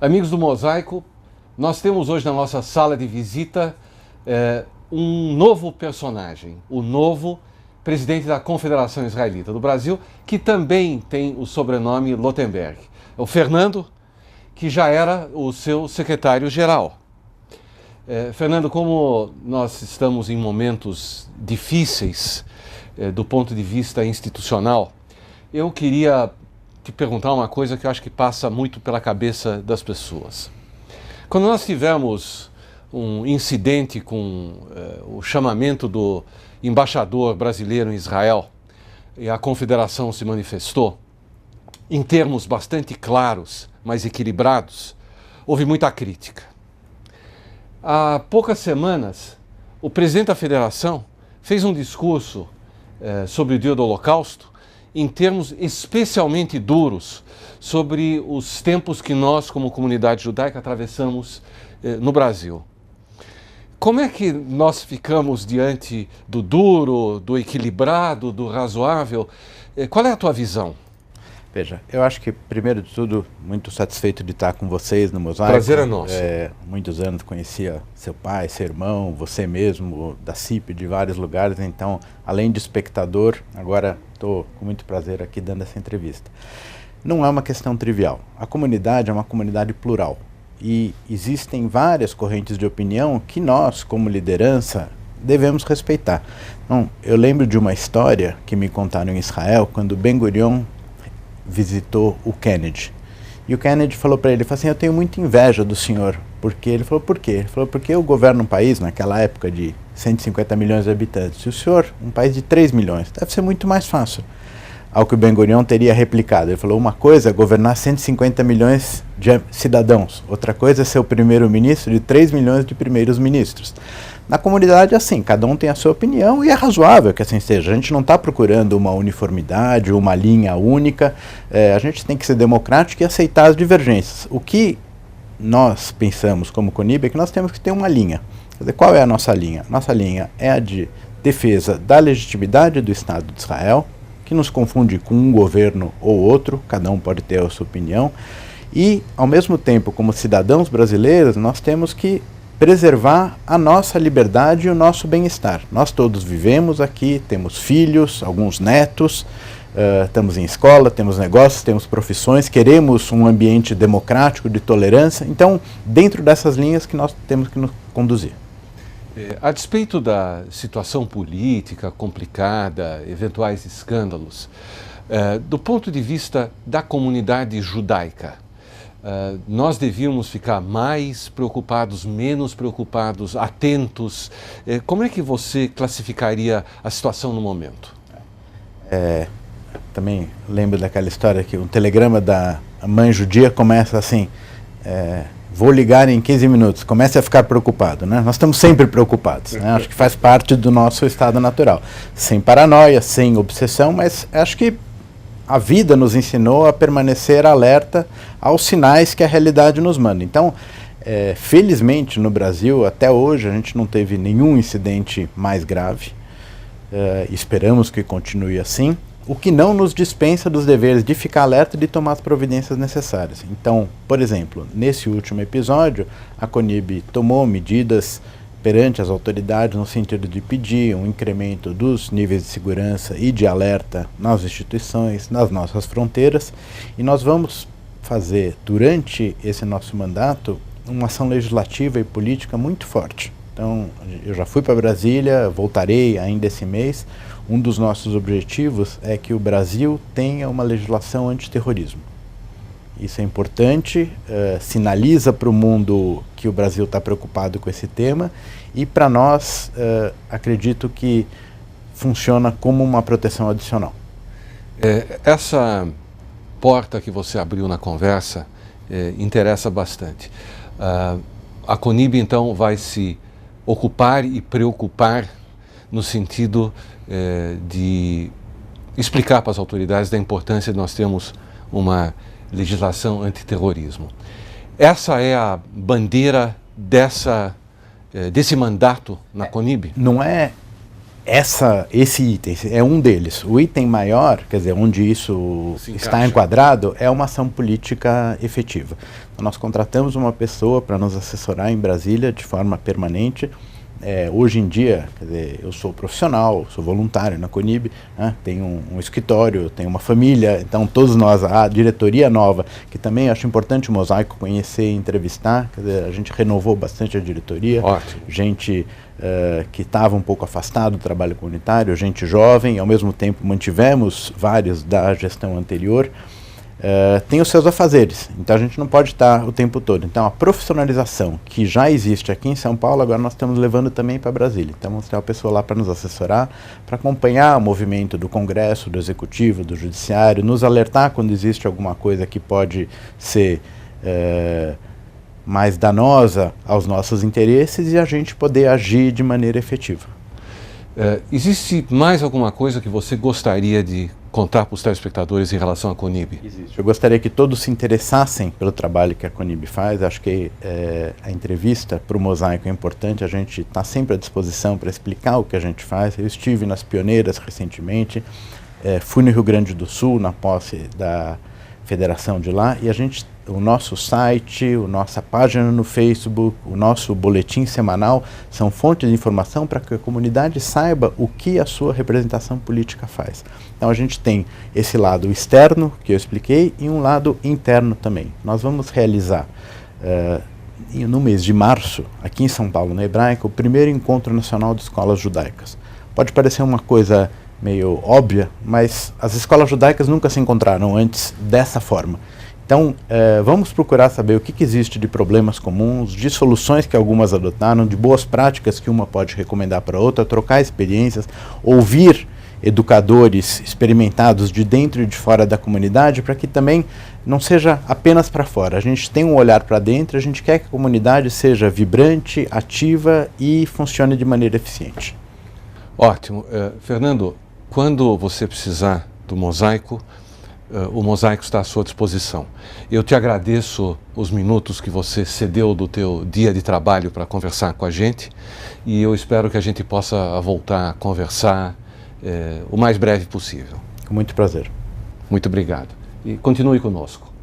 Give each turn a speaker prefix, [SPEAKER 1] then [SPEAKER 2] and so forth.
[SPEAKER 1] Amigos do Mosaico, nós temos hoje na nossa sala de visita um novo personagem, o novo presidente da Confederação Israelita do Brasil, que também tem o sobrenome Lotenberg. É o Fernando, que já era o seu secretário-geral. Fernando, como nós estamos em momentos difíceis do ponto de vista institucional, eu queria te perguntar uma coisa que eu acho que passa muito pela cabeça das pessoas. Quando nós tivemos um incidente com o chamamento do embaixador brasileiro em Israel e a Confederação se manifestou, em termos bastante claros, mas equilibrados, houve muita crítica. Há poucas semanas, o presidente da Federação fez um discurso sobre o dia do Holocausto em termos especialmente duros sobre os tempos que nós, como comunidade judaica, atravessamos no Brasil. Como é que nós ficamos diante do duro, do equilibrado, do razoável? Qual é a tua visão?
[SPEAKER 2] Veja, eu acho que, primeiro de tudo, muito satisfeito de estar com vocês no Mosaico.
[SPEAKER 1] Prazer é nosso.
[SPEAKER 2] Muitos anos conhecia seu pai, seu irmão, você mesmo, da CIP, de vários lugares. Então, além de espectador, agora estou com muito prazer aqui dando essa entrevista. Não é uma questão trivial. A comunidade é uma comunidade plural. E existem várias correntes de opinião que nós, como liderança, devemos respeitar. Então, eu lembro de uma história que me contaram em Israel, quando Ben-Gurion visitou o Kennedy. E o Kennedy falou para ele, eu tenho muita inveja do senhor. Porque ele falou, por quê? Ele falou, porque eu governo um país, naquela época de 150 milhões de habitantes, e o senhor, um país de 3 milhões, deve ser muito mais fácil. Ao que o Ben-Gurion teria replicado. Ele falou, uma coisa é governar 150 milhões de cidadãos, outra coisa é ser o primeiro-ministro de 3 milhões de primeiros ministros. Na comunidade, assim, cada um tem a sua opinião e é razoável que assim seja. A gente não está procurando uma uniformidade, uma linha única. A gente tem que ser democrático e aceitar as divergências. O que nós pensamos como CONIB é que nós temos que ter uma linha. Quer dizer, qual é a nossa linha? Nossa linha é a de defesa da legitimidade do Estado de Israel, que nos confunde com um governo ou outro, cada um pode ter a sua opinião. E, ao mesmo tempo, como cidadãos brasileiros, nós temos que preservar a nossa liberdade e o nosso bem-estar. Nós todos vivemos aqui, temos filhos, alguns netos, estamos em escola, temos negócios, temos profissões, queremos um ambiente democrático, de tolerância. Então, dentro dessas linhas que nós temos que nos conduzir.
[SPEAKER 1] A despeito da situação política complicada, eventuais escândalos, do ponto de vista da comunidade judaica, nós devíamos ficar mais preocupados, menos preocupados, atentos. Como é que você classificaria a situação no momento?
[SPEAKER 2] Também lembro daquela história que um telegrama da mãe judia começa assim, vou ligar em 15 minutos, comece a ficar preocupado, né? Nós estamos sempre preocupados, né? Acho que faz parte do nosso estado natural. Sem paranoia, sem obsessão, mas acho que a vida nos ensinou a permanecer alerta aos sinais que a realidade nos manda. Então, felizmente no Brasil, até hoje, a gente não teve nenhum incidente mais grave. Esperamos que continue assim. O que não nos dispensa dos deveres de ficar alerta e de tomar as providências necessárias. Então, por exemplo, nesse último episódio, a CONIB tomou medidas perante as autoridades no sentido de pedir um incremento dos níveis de segurança e de alerta nas instituições, nas nossas fronteiras, e nós vamos fazer, durante esse nosso mandato, uma ação legislativa e política muito forte. Então, eu já fui para Brasília, voltarei ainda esse mês. Um dos nossos objetivos é que o Brasil tenha uma legislação antiterrorismo. Isso é importante, sinaliza para o mundo que o Brasil está preocupado com esse tema e para nós, acredito que funciona como uma proteção adicional.
[SPEAKER 1] Essa porta que você abriu na conversa interessa bastante. A CONIB, então, vai se ocupar e preocupar no sentido de explicar para as autoridades da importância de nós termos uma legislação antiterrorismo. Essa é a bandeira desse mandato na CONIB?
[SPEAKER 2] Não é esse item é um deles. O item maior, quer dizer, onde isso está enquadrado, é uma ação política efetiva. Então, nós contratamos uma pessoa para nos assessorar em Brasília de forma permanente. Hoje em dia, quer dizer, eu sou profissional, sou voluntário na CONIB, né, tenho um escritório, tenho uma família, então todos nós, a diretoria nova, que também acho importante o Mosaico conhecer e entrevistar, quer dizer, a gente renovou bastante a diretoria.
[SPEAKER 1] Ótimo.
[SPEAKER 2] Gente que estava um pouco afastado do trabalho comunitário, gente jovem, ao mesmo tempo mantivemos vários da gestão anterior. Tem os seus afazeres, então a gente não pode estar o tempo todo. Então a profissionalização que já existe aqui em São Paulo, agora nós estamos levando também para Brasília. Então vamos ter uma pessoa lá para nos assessorar, para acompanhar o movimento do Congresso, do Executivo, do Judiciário, nos alertar quando existe alguma coisa que pode ser mais danosa aos nossos interesses e a gente poder agir de maneira efetiva.
[SPEAKER 1] Existe mais alguma coisa que você gostaria de contar para os telespectadores em relação à CONIB?
[SPEAKER 2] Existe. Eu gostaria que todos se interessassem pelo trabalho que a CONIB faz. Acho que a entrevista para o Mosaico é importante. A gente está sempre à disposição para explicar o que a gente faz. Eu estive nas Pioneiras recentemente, fui no Rio Grande do Sul, na posse da federação de lá, e o nosso site, a nossa página no Facebook, o nosso boletim semanal são fontes de informação para que a comunidade saiba o que a sua representação política faz. Então a gente tem esse lado externo que eu expliquei e um lado interno também. Nós vamos realizar no mês de março, aqui em São Paulo, na Hebraica, o primeiro encontro nacional de escolas judaicas. Pode parecer uma coisa meio óbvia, mas as escolas judaicas nunca se encontraram antes dessa forma. Então, vamos procurar saber o que existe de problemas comuns, de soluções que algumas adotaram, de boas práticas que uma pode recomendar para outra, trocar experiências, ouvir educadores experimentados de dentro e de fora da comunidade, para que também não seja apenas para fora. A gente tem um olhar para dentro, a gente quer que a comunidade seja vibrante, ativa e funcione de maneira eficiente.
[SPEAKER 1] Ótimo. Fernando, quando você precisar do Mosaico, o Mosaico está à sua disposição. Eu te agradeço os minutos que você cedeu do teu dia de trabalho para conversar com a gente e eu espero que a gente possa voltar a conversar o mais breve possível.
[SPEAKER 2] Com muito prazer.
[SPEAKER 1] Muito obrigado. E continue conosco.